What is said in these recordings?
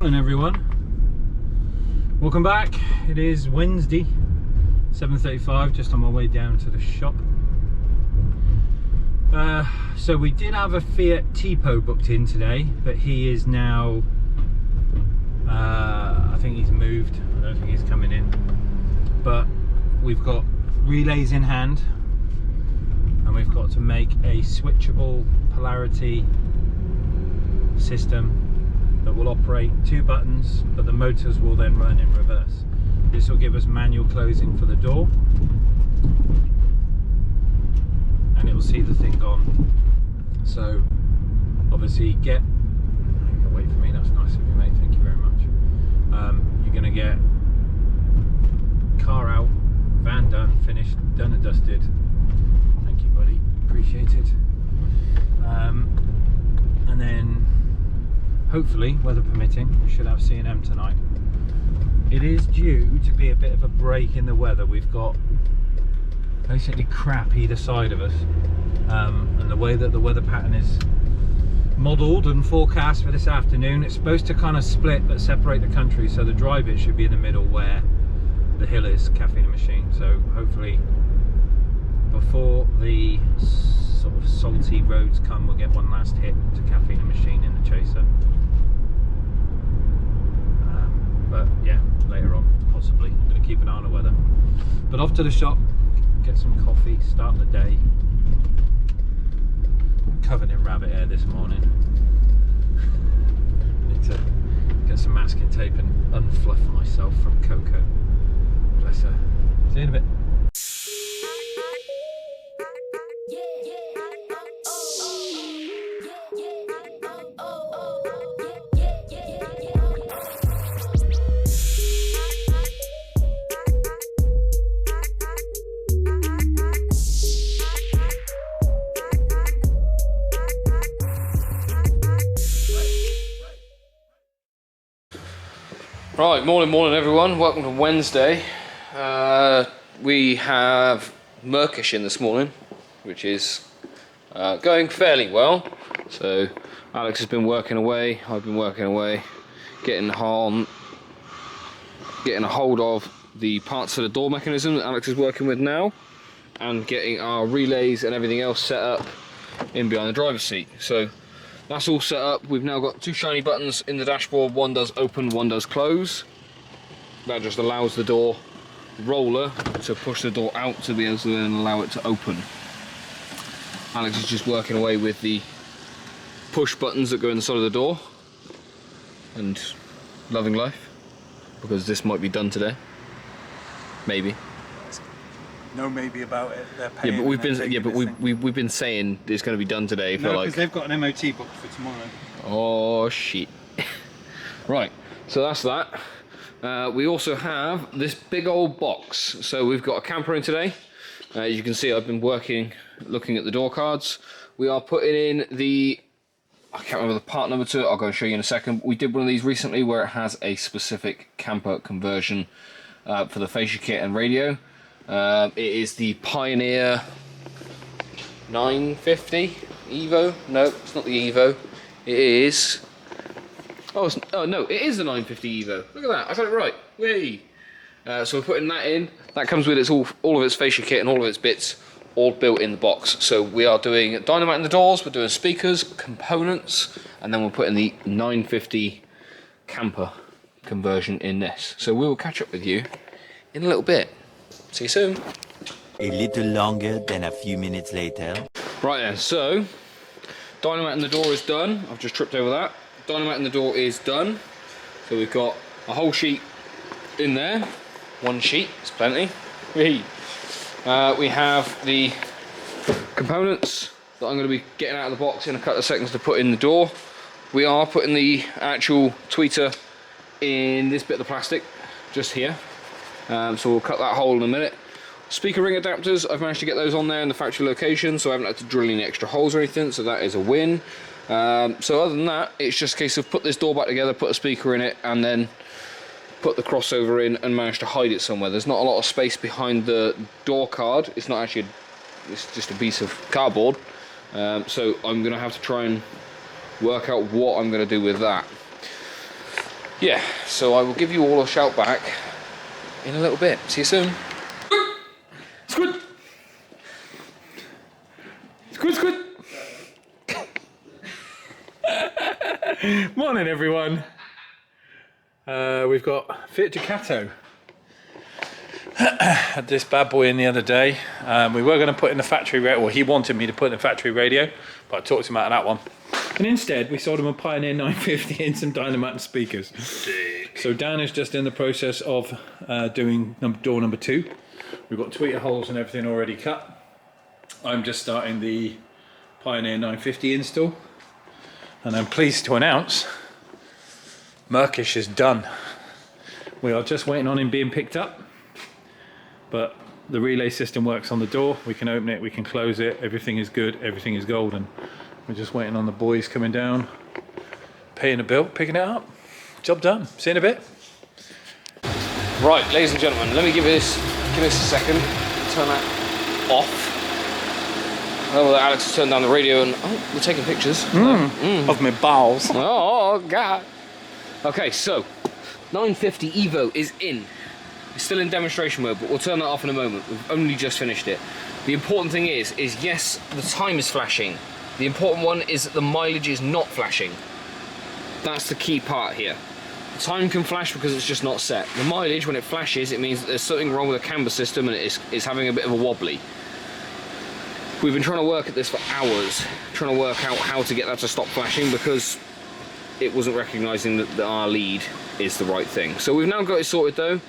Morning everyone, welcome back. It is Wednesday, 7:35, just on my way down to the shop. So we did have a Fiat Tipo booked in today, but he is now, I think he's moved. I don't think he's coming in, but we've got relays in hand and we've got to make a switchable polarity system that will operate two buttons, but the motors will then run in reverse. This will give us manual closing for the door, and it will see the thing gone. So obviously you're gonna wait for me, that's nice of you mate, thank you very much. You're gonna get car out, van done, finished, done and dusted. Thank you buddy, appreciate it. And then hopefully, weather permitting, we should have C&M tonight. It is due to be a bit of a break in the weather. We've got basically crap either side of us, and the way that the weather pattern is modelled and forecast for this afternoon, it's supposed to kind of split but separate the country, so the dry bit should be in the middle where the hill is, Caffeine Machine. So hopefully before the sort of salty roads come, we'll get one last hit to Caffeine Machine in the chaser. But yeah, later on, possibly. I'm going to keep an eye on the weather. But off to the shop, get some coffee, start the day. Covered in rabbit hair this morning. Need to get some masking tape and unfluff myself from Coco. Bless her. See you in a bit. Right, morning everyone, welcome to Wednesday. We have merkish in this morning, which is going fairly well. So Alex has been working away, I've been working away, getting a hold of the parts for the door mechanism that Alex is working with now, and getting our relays and everything else set up in behind the driver's seat. So that's all set up. We've now got two shiny buttons in the dashboard. One does open, one does close. That just allows the door roller to push the door out to be able to then allow it to open. Alex is just working away with the push buttons that go in the side of the door and loving life, because this might be done today. Maybe. No maybe about it. They're Yeah, paying. but we've been saying it's going to be done today for No, like. because they've got an MOT booked for tomorrow. Oh shit. Right, so that's that. We also have this big old box. So we've got a camper in today. As you can see, I've been looking at the door cards. We are putting in I can't remember the part number to it, I'll go and show you in a second. We did one of these recently where it has a specific camper conversion for the fascia kit and radio. It is the Pioneer 950 Evo. No, it's not the Evo. It is. Oh no, it is the 950 Evo. Look at that, I got it right. Whee! So we're putting that in. That comes with all of its fascia kit and all of its bits, all built in the box. So we are doing dynamite in the doors. We're doing speakers, components, and then we're putting the 950 camper conversion in this. So we will catch up with you in a little bit. See you soon. A little longer than a few minutes later. Right then, so dynamite in the door is done. I've just tripped over that. Dynamite in the door is done. So we've got a whole sheet in there. One sheet, it's plenty. We have the components that I'm going to be getting out of the box in a couple of seconds to put in the door. We are putting the actual tweeter in this bit of the plastic, just here. So we'll cut that hole in a minute. Speaker ring adapters, I've managed to get those on there in the factory location, so I haven't had to drill any extra holes or anything, so that is a win. So other than that, it's just a case of put this door back together, put a speaker in it, and then put the crossover in and manage to hide it somewhere. There's not a lot of space behind the door card. It's not actually, it's just a piece of cardboard. So I'm going to have to try and work out what I'm going to do with that. yeah, so I will give you all a shout back in a little bit. See you soon. Squid! Squid, squid! Morning everyone. We've got Fiat Ducato. Had this bad boy in the other day. We were going to put in the factory radio, or he wanted me to put in the factory radio, but I talked him out of that one. And instead we sold him a Pioneer 950 and some Dynamite and speakers. So Dan is just in the process of doing door number 2. We've got tweeter holes and everything already cut. I'm just starting the Pioneer 950 install. And I'm pleased to announce Merkish is done. We are just waiting on him being picked up, but the relay system works on the door. We can open it, we can close it, everything is good, everything is golden. We're just waiting on the boys coming down, paying the bill, picking it up. Job done. See you in a bit. Right, ladies and gentlemen, let me give this a second. Turn that off. I know that Alex has turned down the radio and oh, we're taking pictures Of my bowels. Oh god. Okay, so 950 Evo is in. It's still in demonstration mode, but we'll turn that off in a moment. We've only just finished it. The important thing is yes, the time is flashing. The important one is that the mileage is not flashing. That's the key part here. The time can flash because it's just not set. The mileage, when it flashes, it means that there's something wrong with the camber system and it's having a bit of a wobbly. We've been trying to work at this for hours, trying to work out how to get that to stop flashing because it wasn't recognising that our lead is the right thing. So we've now got it sorted though.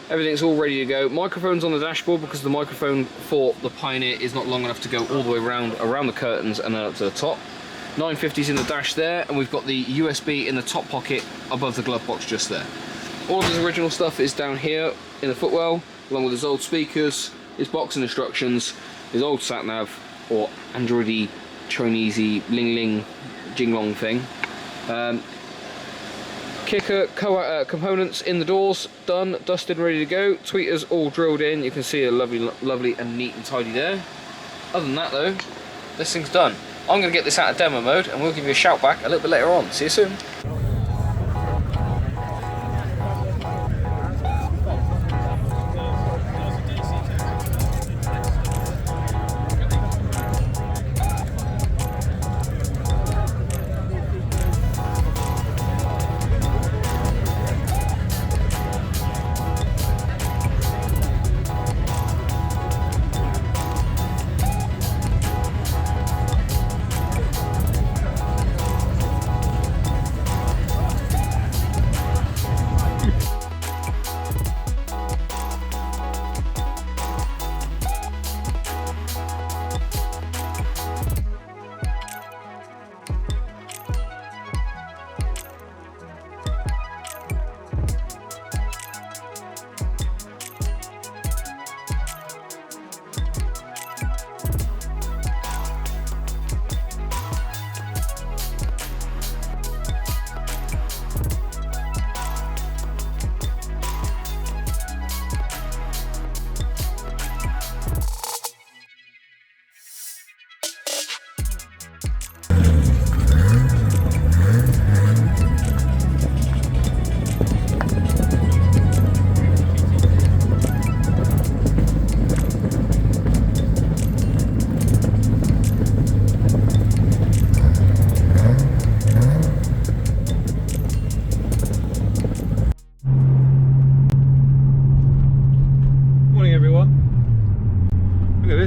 Everything's all ready to go. Microphone's on the dashboard because the microphone for the Pioneer is not long enough to go all the way around the curtains and then up to the top. 950's in the dash there, and we've got the USB in the top pocket above the glove box just there. All of his original stuff is down here in the footwell, along with his old speakers, his box instructions, his old sat nav or Androidy Chinesey Ling Ling Jinglong thing. Kicker components in the doors, done, dusted, ready to go. Tweeters all drilled in. You can see a lovely and neat and tidy there. Other than that though, this thing's done. I'm going to get this out of demo mode and we'll give you a shout back a little bit later on. See you soon.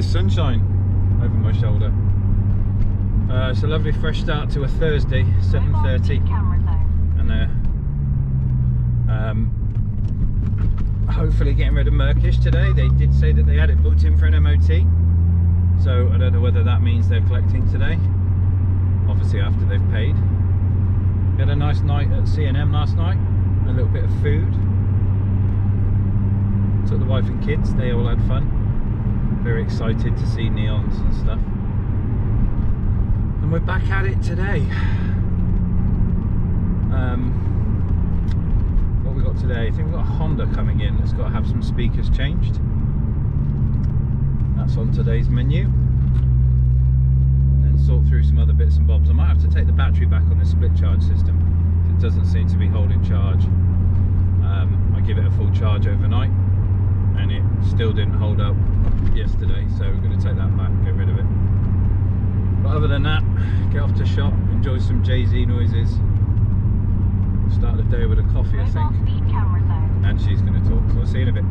Sunshine over my shoulder. It's a lovely fresh start to a Thursday, 7:30, and hopefully getting rid of Merkish today. They did say that they had it booked in for an MOT, so I don't know whether that means they're collecting today, obviously after they've paid. We had a nice night at C&M last night, a little bit of food, took the wife and kids, they all had fun. Very excited to see neons and stuff. And we're back at it today. What we got today? I think we've got a Honda coming in that's got to have some speakers changed. That's on today's menu. And then sort through some other bits and bobs. I might have to take the battery back on this split charge system. it doesn't seem to be holding charge. I give it a full charge overnight and it still didn't hold up yesterday, so we're going to take that back and get rid of it. But other than that, get off to shop, enjoy some Jay-Z noises, start the day with a coffee, I think, and she's going to talk, so I'll see you in a bit.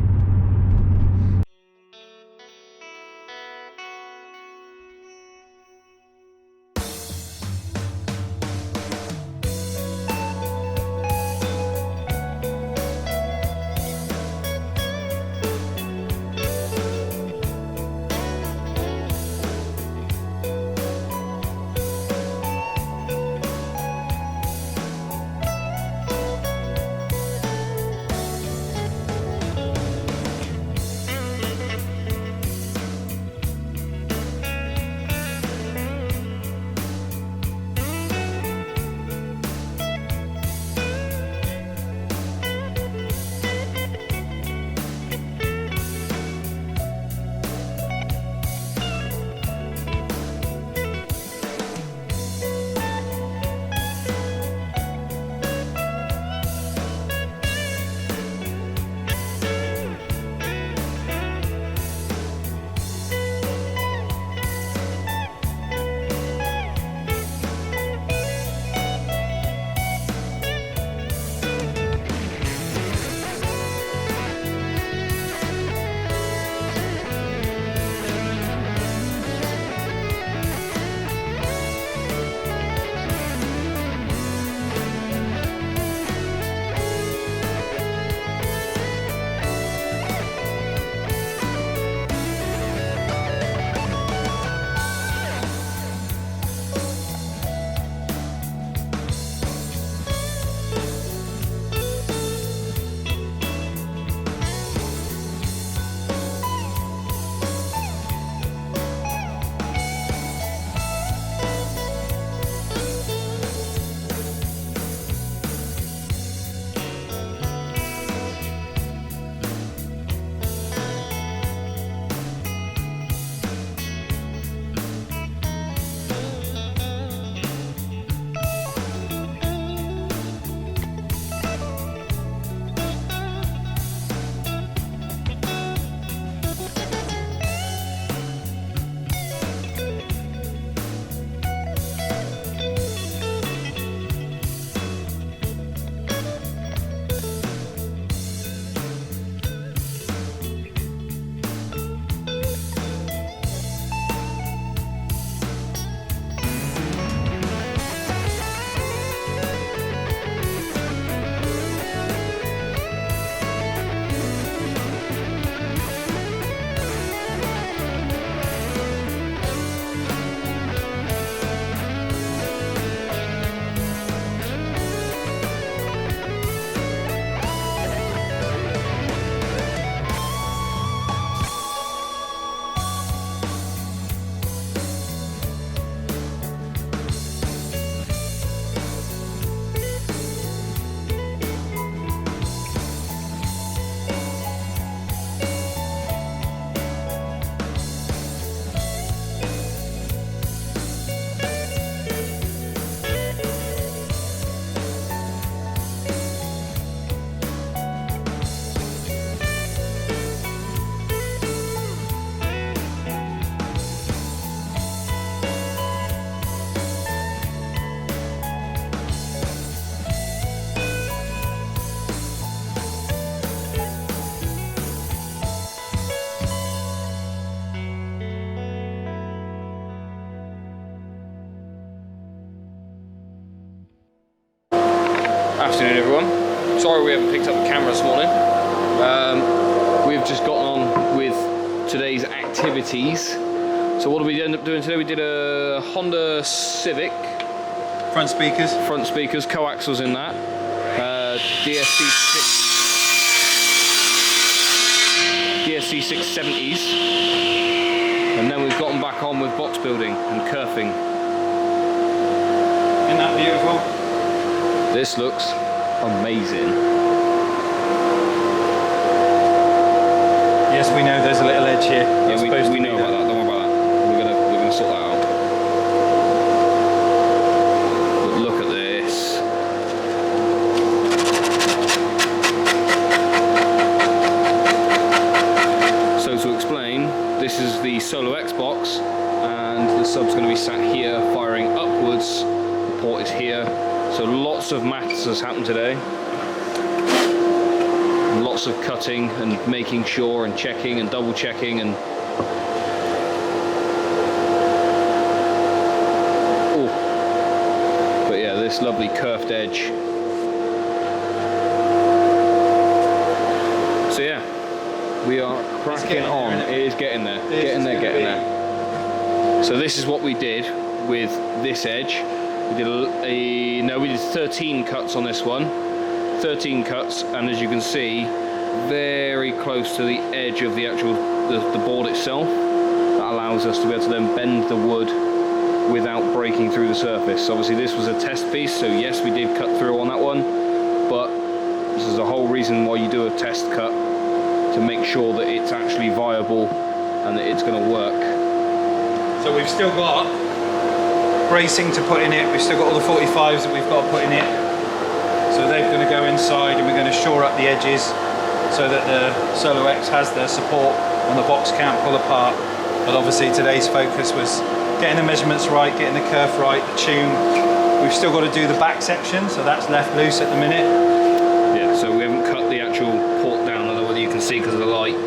Afternoon everyone. Sorry we haven't picked up the camera this morning. We've just gotten on with today's activities. So what did we end up doing today? We did a Honda Civic. Front speakers. Front speakers, coaxials in that. DSC 670s. And then we've gotten back on with box building and kerfing. Isn't that beautiful? This looks amazing. Yes, we know there's a little edge here. Yeah, we know about that. Don't worry about that. We're gonna sort that out. But look at this. port's going to be sat here firing upwards. The port is here. So lots of maths has happened today. Lots of cutting and making sure and checking and double checking and but yeah, this lovely curved edge. So yeah, we are cracking on. It is getting there. Getting there. So this is what we did with this edge. We did 13 cuts on this one. 13 cuts, and as you can see, very close to the edge of the actual the board itself. That allows us to be able to then bend the wood without breaking through the surface. Obviously this was a test piece, so yes, we did cut through on that one, but this is the whole reason why you do a test cut, to make sure that it's actually viable and that it's going to work. So we've still got bracing to put in it, we've still got all the 45s that we've got to put in it. So they're going to go inside, and we're going to shore up the edges so that the Solo X has the support and the box can't pull apart. But obviously today's focus was getting the measurements right, getting the kerf right, the tune. We've still got to do the back section, so that's left loose at the minute. Yeah, so we haven't cut the actual port down, I don't know whether you can see because of the light.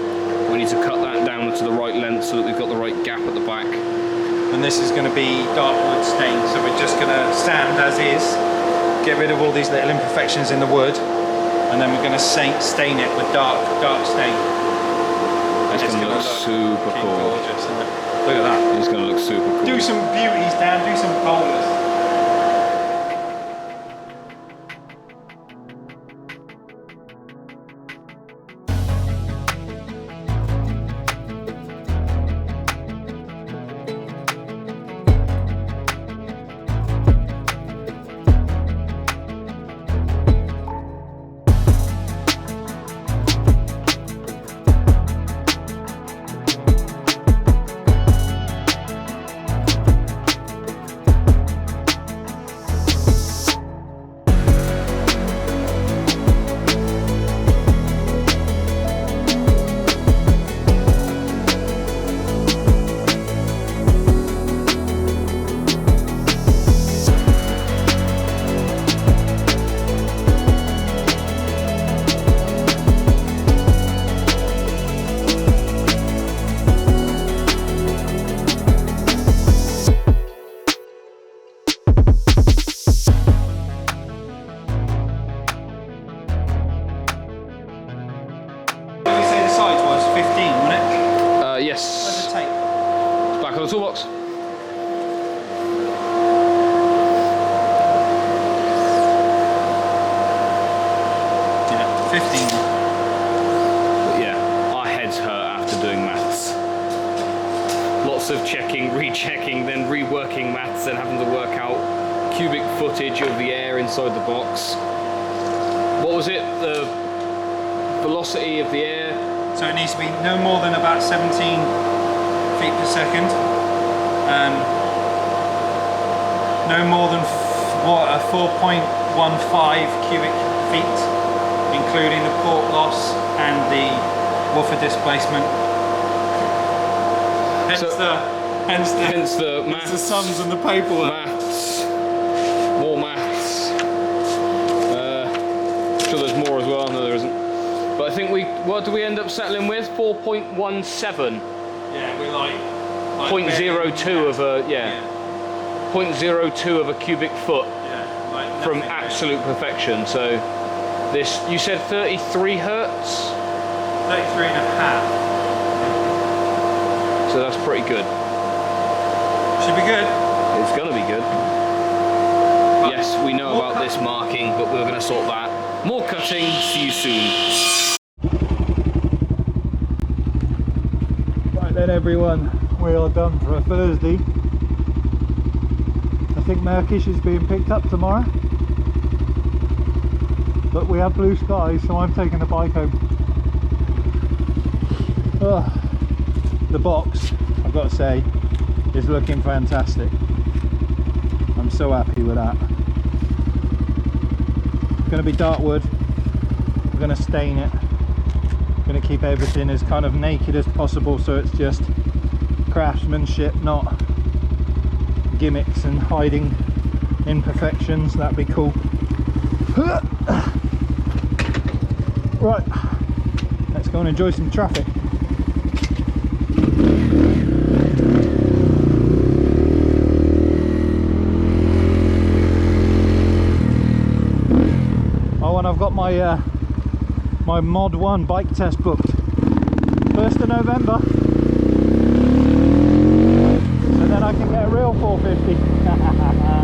We need to cut that down to the right length so that we've got the right gap at the back. And this is going to be dark wood stain, so we're just going to sand as is, get rid of all these little imperfections in the wood, and then we're going to stain it with dark stain. It's going to look super cool. Gorgeous, isn't it? Look at that. It's going to look super cool. Do some beauties, Dan, do some boulders. Yes. Where's the tape? Back on the toolbox. Yeah, 15. But yeah, our heads hurt after doing maths. Lots of checking, rechecking, then reworking maths, and having to work out cubic footage of the air inside the box. What was it? The velocity of the air? So it needs to be no more than about 17 feet per second. No more than 4.15 cubic feet, including the port loss and the woofer displacement. Hence the maths, the sums and the paperwork. Maths. More maths. I'm sure there's more as well. No, there isn't. But I think what do we end up settling with? 4.17. Yeah, we're like 0.02 of a 0.02 of a cubic foot like from absolute perfection. So this, you said 33 hertz. 33 and a half. So that's pretty good. Should be good. It's gonna be good. But yes, we know about this marking, but we're gonna sort that. More cutting. See you soon. Right then everyone, we are done for a Thursday. I think Merkish is being picked up tomorrow, but we have blue skies, so I'm taking the bike home. The box, I've got to say, is looking fantastic. I'm so happy with that. It's going to be dark wood. We're going to stain it. Going to keep everything as kind of naked as possible, so it's just craftsmanship, not gimmicks and hiding imperfections. That'd be cool. Right, let's go and enjoy some traffic. Oh, and I've got my my Mod 1 bike test booked, 1st of November, so then I can get a real 450.